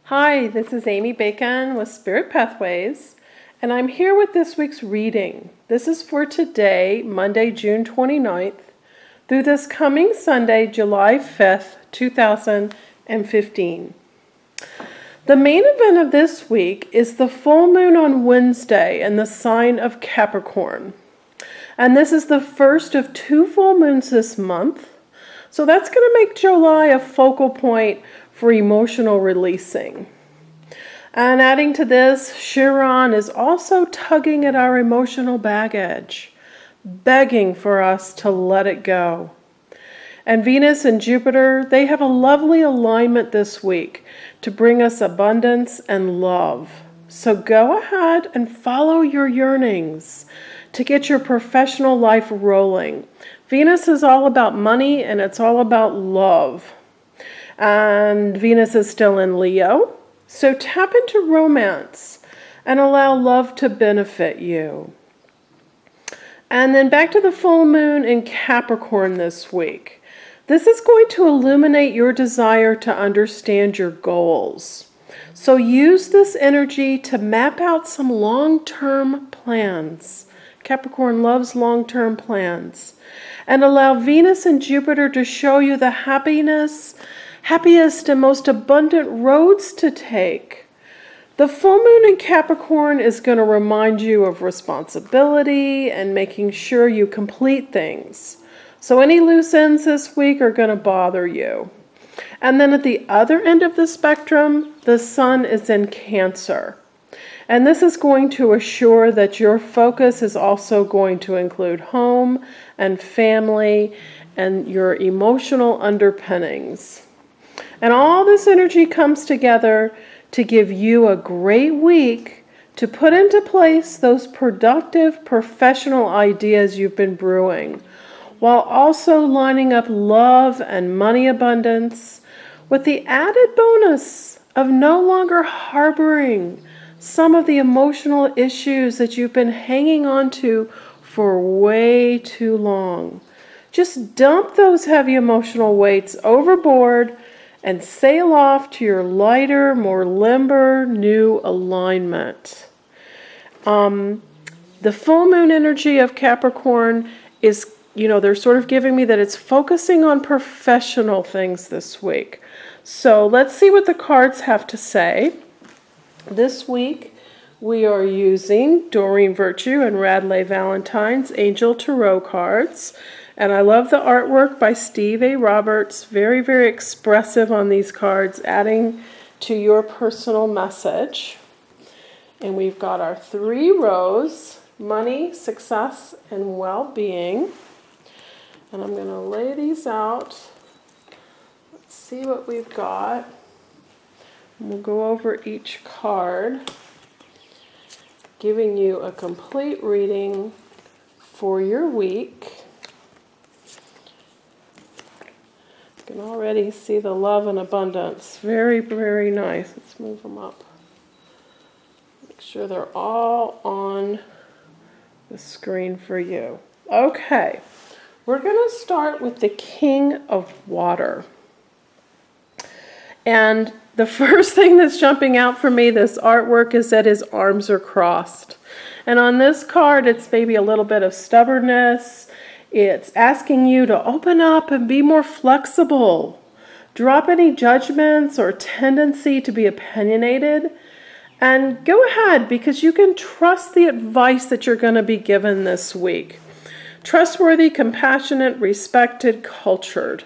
Hi, this is Amy Bacon with Spirit Pathways, and I'm here with this week's reading. This is for today, Monday, June 29th, through this coming Sunday, July 5th, 2015. The main event of this week is the full moon on Wednesday in the sign of Capricorn. And this is the first of two full moons this month. So that's going to make July a focal point for emotional releasing. And adding to this, Chiron is also tugging at our emotional baggage, begging for us to let it go. And Venus and Jupiter, they have a lovely alignment this week to bring us abundance and love. So go ahead and follow your yearnings to get your professional life rolling. Venus is all about money and it's all about love. And Venus is still in Leo. So tap into romance and allow love to benefit you. And then back to the full moon in Capricorn this week. This is going to illuminate your desire to understand your goals. So use this energy to map out some long-term plans. Capricorn loves long-term plans. And allow Venus and Jupiter to show you the happiest and most abundant roads to take. The full moon in Capricorn is going to remind you of responsibility and making sure you complete things. So any loose ends this week are going to bother you. And then at the other end of the spectrum, the sun is in Cancer. And this is going to assure that your focus is also going to include home and family and your emotional underpinnings. And all this energy comes together to give you a great week to put into place those productive professional ideas you've been brewing, while also lining up love and money abundance with the added bonus of no longer harboring some of the emotional issues that you've been hanging on to for way too long. Just dump those heavy emotional weights overboard and sail off to your lighter, more limber, new alignment. The full moon energy of Capricorn is, they're sort of giving me that it's focusing on professional things this week. So let's see what the cards have to say. This week, we are using Doreen Virtue and Radleigh Valentine's Angel Tarot cards. And I love the artwork by Steve A. Roberts. Very, very expressive on these cards, adding to your personal message. And we've got our three rows: money, success, and well-being. And I'm going to lay these out. Let's see what we've got. We'll go over each card, giving you a complete reading for your week. You can already see the love and abundance. Very, very nice. Let's move them up. Make sure they're all on the screen for you. Okay, we're going to start with the King of Water. And the first thing that's jumping out for me, this artwork, is that his arms are crossed. And on this card, it's maybe a little bit of stubbornness. It's asking you to open up and be more flexible. Drop any judgments or tendency to be opinionated. And go ahead, because you can trust the advice that you're going to be given this week. Trustworthy, compassionate, respected, cultured.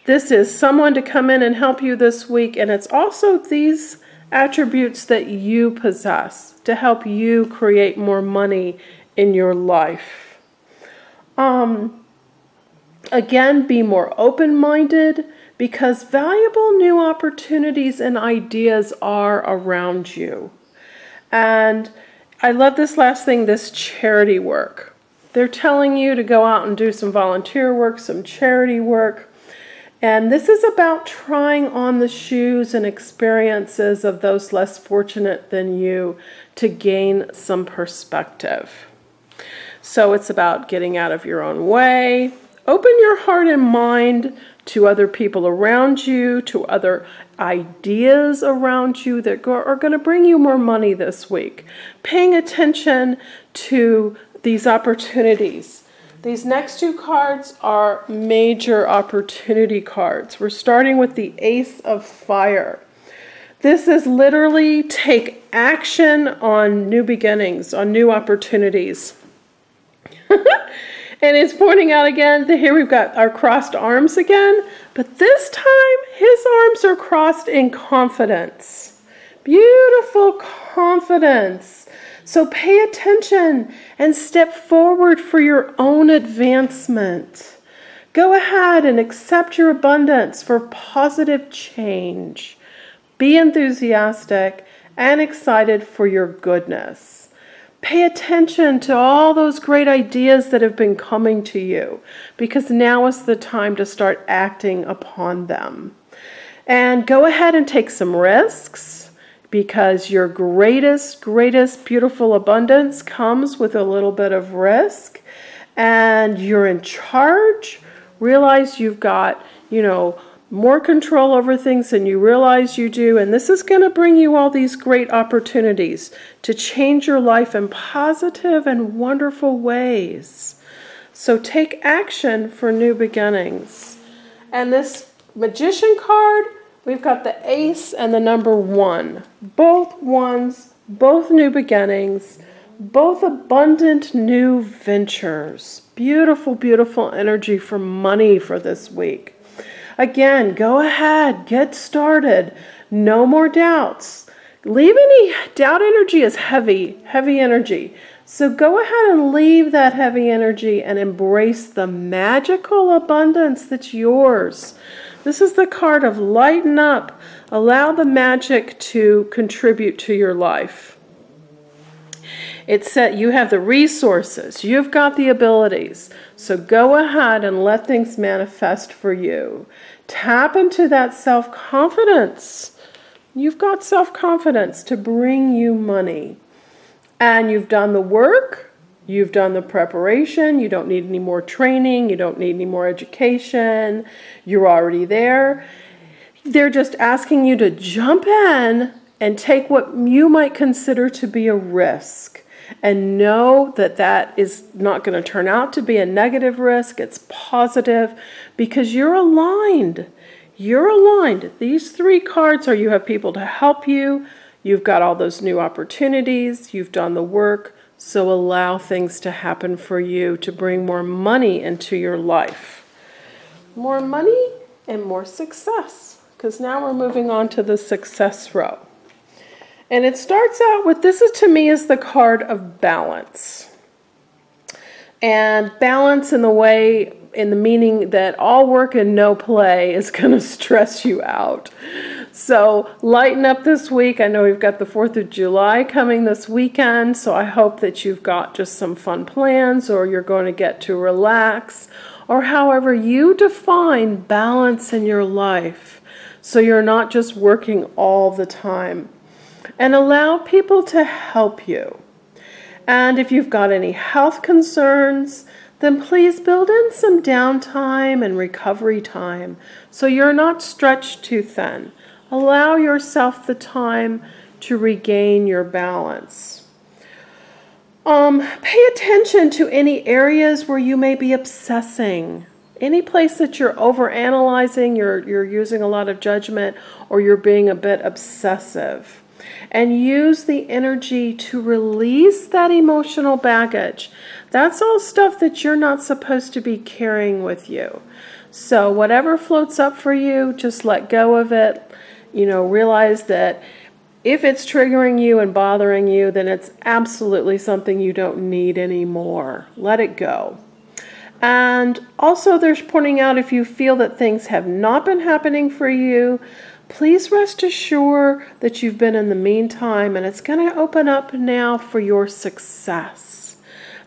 This is someone to come in and help you this week, and it's also these attributes that you possess to help you create more money in your life. Again, be more open-minded, because valuable new opportunities and ideas are around you. And I love this last thing, this charity work. They're telling you to go out and do some volunteer work, some charity work. And this is about trying on the shoes and experiences of those less fortunate than you to gain some perspective. So it's about getting out of your own way. Open your heart and mind to other people around you, to other ideas around you that are going to bring you more money this week. Paying attention to these opportunities. These next two cards are major opportunity cards. We're starting with the Ace of Fire. This is literally take action on new beginnings, on new opportunities. And it's pointing out again that here we've got our crossed arms again, but this time his arms are crossed in confidence. Beautiful confidence. So pay attention and step forward for your own advancement. Go ahead and accept your abundance for positive change. Be enthusiastic and excited for your goodness. Pay attention to all those great ideas that have been coming to you, because now is the time to start acting upon them. And go ahead and take some risks, because your greatest, beautiful abundance comes with a little bit of risk. And you're in charge. Realize you've got, more control over things than you realize you do. And this is going to bring you all these great opportunities to change your life in positive and wonderful ways. So take action for new beginnings. And this Magician card, we've got the Ace and the number 1. Both ones, both new beginnings, both abundant new ventures. Beautiful, beautiful energy for money for this week. Again, go ahead, get started. No more doubts. Leave any doubt energy as heavy energy. So go ahead and leave that heavy energy and embrace the magical abundance that's yours. This is the card of lighten up. Allow the magic to contribute to your life. It said you have the resources, you've got the abilities, so go ahead and let things manifest for you. Tap into that self-confidence. You've got self-confidence to bring you money. And you've done the work, you've done the preparation, you don't need any more training, you don't need any more education, you're already there. They're just asking you to jump in and take what you might consider to be a risk. And know that that is not going to turn out to be a negative risk. It's positive because you're aligned. You're aligned. These 3 cards are you have people to help you. You've got all those new opportunities. You've done the work. So allow things to happen for you to bring more money into your life. More money and more success. Because now we're moving on to the success row. And it starts out with, this is to me is the card of balance. And balance in the meaning that all work and no play is going to stress you out. So lighten up this week. I know we've got the 4th of July coming this weekend, so I hope that you've got just some fun plans, or you're going to get to relax, or however you define balance in your life, so you're not just working all the time. And allow people to help you. And if you've got any health concerns, then please build in some downtime and recovery time so you're not stretched too thin. Allow yourself the time to regain your balance. Pay attention to any areas where you may be obsessing. Any place that you're overanalyzing, you're using a lot of judgment, or you're being a bit obsessive. And use the energy to release that emotional baggage. That's all stuff that you're not supposed to be carrying with you. So whatever floats up for you, just let go of it. Realize that if it's triggering you and bothering you, then it's absolutely something you don't need anymore. Let it go. And also there's pointing out, if you feel that things have not been happening for you, please rest assured that you've been in the meantime, and it's going to open up now for your success.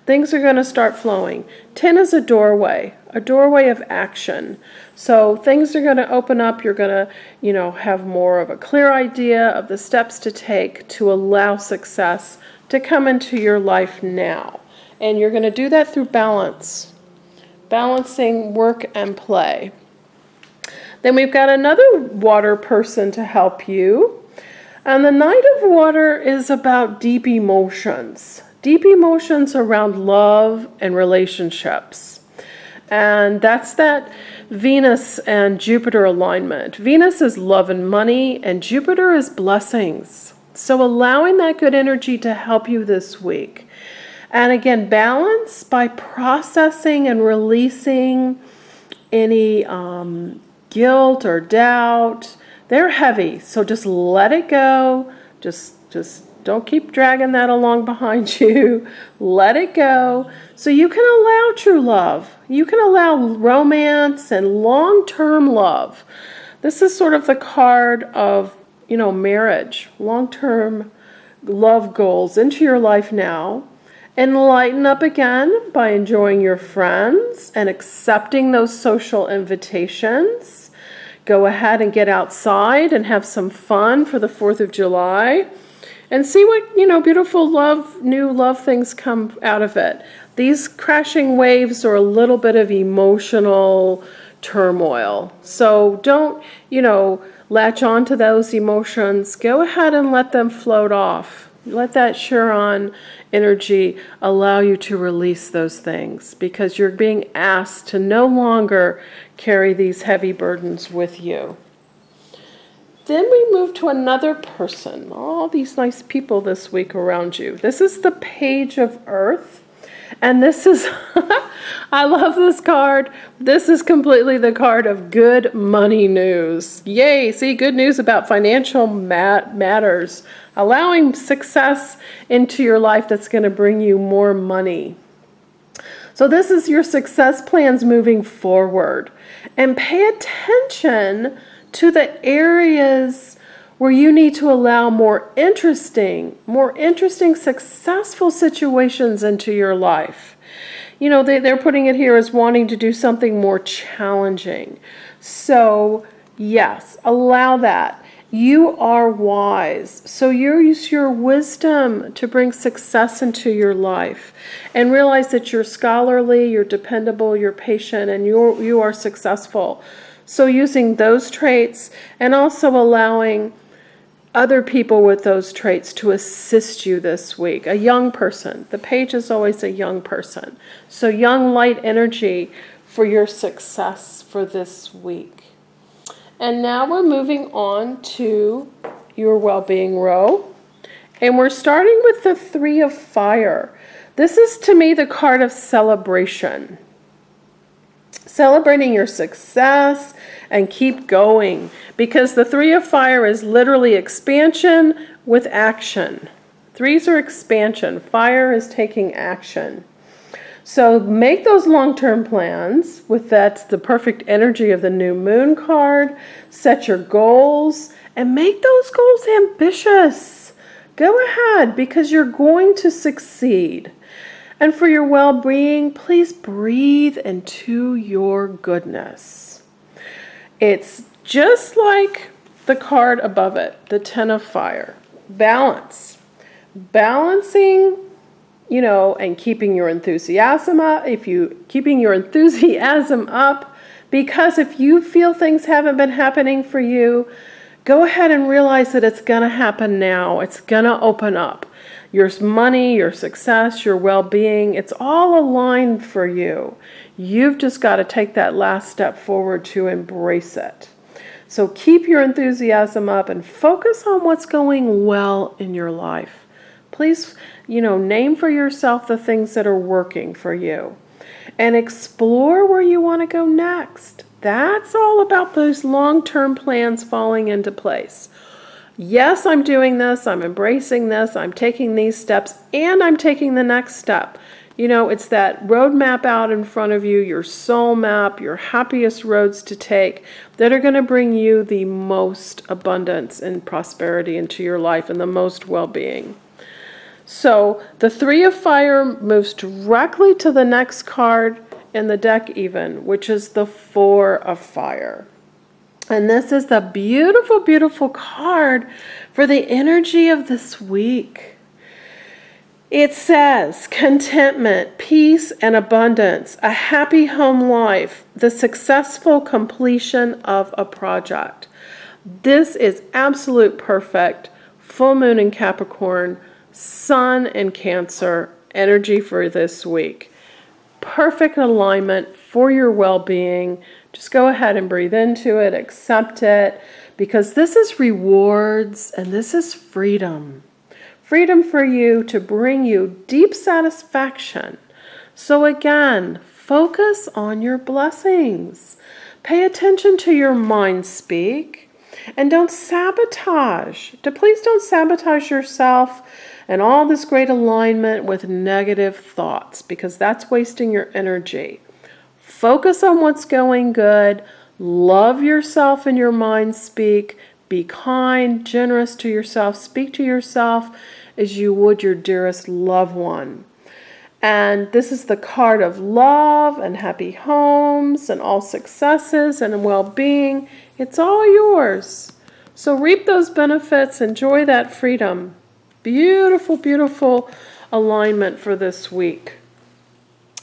Things are going to start flowing. 10 is a doorway of action. So things are going to open up. You're going to, have more of a clear idea of the steps to take to allow success to come into your life now. And you're going to do that through balance. Balancing work and play. Then we've got another water person to help you. And the Knight of Water is about deep emotions. Deep emotions around love and relationships. And that's that Venus and Jupiter alignment. Venus is love and money, and Jupiter is blessings. So allowing that good energy to help you this week. And again, balance by processing and releasing any guilt or doubt. They're heavy, so just let it go. Just don't keep dragging that along behind you. Let it go. So you can allow true love. You can allow romance and long-term love. This is sort of the card of, marriage, long-term love goals into your life now. And lighten up again by enjoying your friends and accepting those social invitations. Go ahead and get outside and have some fun for the 4th of July. And see what, beautiful new love things come out of it. These crashing waves are a little bit of emotional turmoil. So don't, latch on to those emotions. Go ahead and let them float off. Let that Chiron energy allow you to release those things, because you're being asked to no longer carry these heavy burdens with you. Then we move to another person. All these nice people this week around you. This is the Page of Earth. And this is, I love this card. This is completely the card of good money news. Yay, see, good news about financial matters. Allowing success into your life that's going to bring you more money. So this is your success plans moving forward. And pay attention to the areas where you need to allow more interesting, successful situations into your life. They're putting it here as wanting to do something more challenging. So, yes, allow that. You are wise, so you use your wisdom to bring success into your life. And realize that you're scholarly, you're dependable, you're patient, and you are successful. So using those traits and also allowing other people with those traits to assist you this week. A young person. The Page is always a young person. So young light energy for your success for this week. And now we're moving on to your well-being row. And we're starting with the 3 of Fire. This is, to me, the card of celebration. Celebrating your success and keep going, because the 3 of Fire is literally expansion with action. 3s are expansion. Fire is taking action. So make those long-term plans with that's the perfect energy of the new moon card. Set your goals and make those goals ambitious. Go ahead, because you're going to succeed. And for your well-being, please breathe into your goodness. It's just like the card above it, the 10 of Fire. Balance. Balancing, and keeping your enthusiasm up. Keeping your enthusiasm up, because if you feel things haven't been happening for you, go ahead and realize that it's going to happen now. It's going to open up. Your money, your success, your well-being, it's all aligned for you. You've just got to take that last step forward to embrace it. So keep your enthusiasm up and focus on what's going well in your life. Please, name for yourself the things that are working for you. And explore where you want to go next. That's all about those long-term plans falling into place. Yes, I'm doing this, I'm embracing this, I'm taking these steps, and I'm taking the next step. It's that roadmap out in front of you, your soul map, your happiest roads to take that are going to bring you the most abundance and prosperity into your life and the most well-being. So the 3 of Fire moves directly to the next card in the deck even, which is the 4 of Fire. And this is the beautiful, beautiful card for the energy of this week. It says contentment, peace, and abundance, a happy home life, the successful completion of a project. This is absolute perfect full moon in Capricorn, sun in Cancer energy for this week. Perfect alignment for your well-being. Just go ahead and breathe into it, accept it, because this is rewards and this is freedom. Freedom for you to bring you deep satisfaction. So again, focus on your blessings. Pay attention to your mind speak, and don't sabotage. Please don't sabotage yourself and all this great alignment with negative thoughts, because that's wasting your energy. Focus on what's going good. Love yourself in your mind speak. Be kind, generous to yourself. Speak to yourself as you would your dearest loved one. And this is the card of love and happy homes and all successes and well-being. It's all yours. So reap those benefits. Enjoy that freedom. Beautiful, beautiful alignment for this week.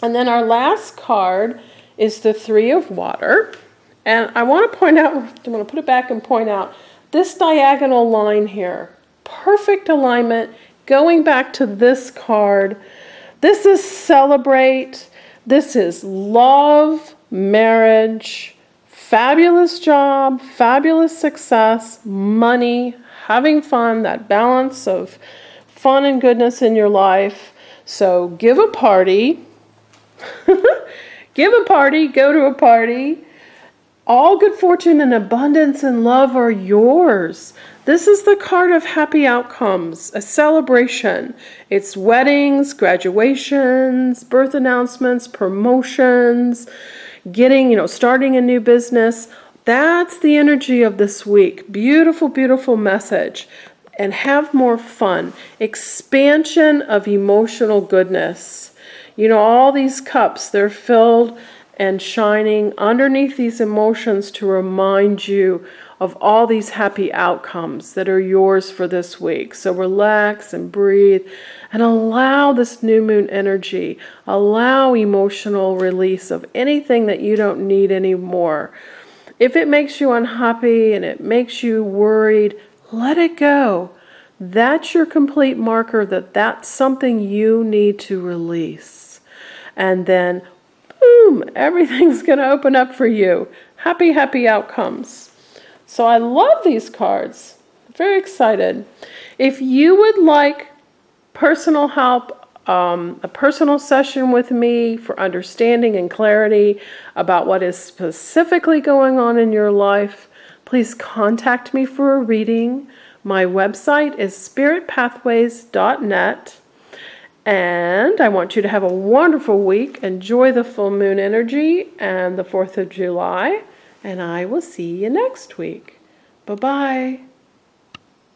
And then our last card is the Three of Water. And I want to point out, I'm going to put it back and point out this diagonal line here. Perfect alignment. Going back to this card, this is celebrate. This is love, marriage, fabulous job, fabulous success, money, having fun, that balance of fun and goodness in your life. So give a party. Give a party, go to a party. All good fortune and abundance and love are yours. This is the card of happy outcomes, a celebration. It's weddings, graduations, birth announcements, promotions, starting a new business. That's the energy of this week. Beautiful, beautiful message. And have more fun. Expansion of emotional goodness. All these cups, they're filled and shining underneath these emotions to remind you of all these happy outcomes that are yours for this week. So relax and breathe and allow this new moon energy. Allow emotional release of anything that you don't need anymore. If it makes you unhappy and it makes you worried, let it go. That's your complete marker that that's something you need to release. And then boom, everything's going to open up for you. Happy, happy outcomes. So I love these cards. Very excited. If you would like personal help, a personal session with me for understanding and clarity about what is specifically going on in your life, please contact me for a reading. My website is spiritpathways.net. And I want you to have a wonderful week. Enjoy the full moon energy and the 4th of July. And I will see you next week. Bye-bye.